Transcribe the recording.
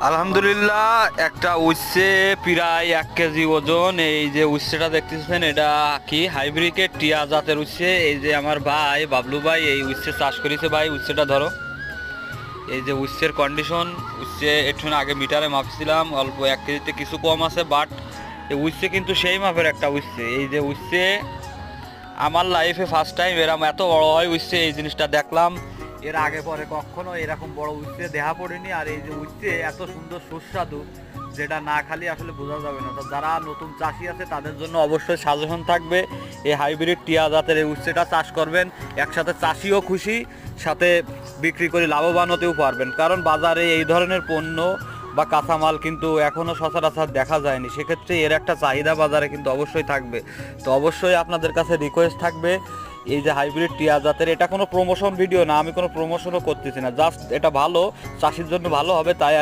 আলহামদুলিল্লাহ একটা উচ্ছে প্রায় 1 কেজি ওজন। এই যে উচ্ছেটা দেখতেছেন এটা কি হাইব্রিকের টিয়া জাতের উচ্ছে। এই যে আমার ভাই বাবলু ভাই এই উচ্ছে চাষ করেছে। ভাই উচ্ছেটা ধরো, এই যে উচ্ছের কন্ডিশন, উচ্ছে একটু আগে মিটারে মাপছিলাম, অল্প 1 কেজিতে কিছু কম আছে, বাট এই উচ্ছে কিন্তু সেই মাপের একটা উচ্ছে। এই যে উচ্ছে আমার লাইফে ফার্স্ট টাইম এরকম এত বড় হয় উচ্ছে, এই জিনিসটা দেখলাম। এর আগে পরে কখনো এরকম বড় উচ্ছে দেখা পড়েনি। আর এই যে উচ্ছে এত সুন্দর সুস্বাদু, যেটা না খালি আসলে বোঝা যাবে না। তো যারা নতুন চাষি আছে তাদের জন্য অবশ্যই সাজেশন থাকবে, এই হাইব্রিড টিয়া জাতের এই উচ্ছেটা চাষ করবেন। একসাথে চাষিও খুশি, সাথে বিক্রি করে লাভবান হতেও পারবেন। কারণ বাজারে এই ধরনের পণ্য বা কাঁচামাল কিন্তু এখনও সচরাচর দেখা যায়নি। সেক্ষেত্রে এর একটা চাহিদা বাজারে কিন্তু অবশ্যই থাকবে। তো অবশ্যই আপনাদের কাছে রিকোয়েস্ট থাকবে, এই যে হাইব্রিড টিয়া জাতের, এটা কোনো প্রমোশন ভিডিও না, আমি কোনো প্রমোশনও করতেছি না, জাস্ট এটা ভালো চাষির জন্য ভালো হবে তাই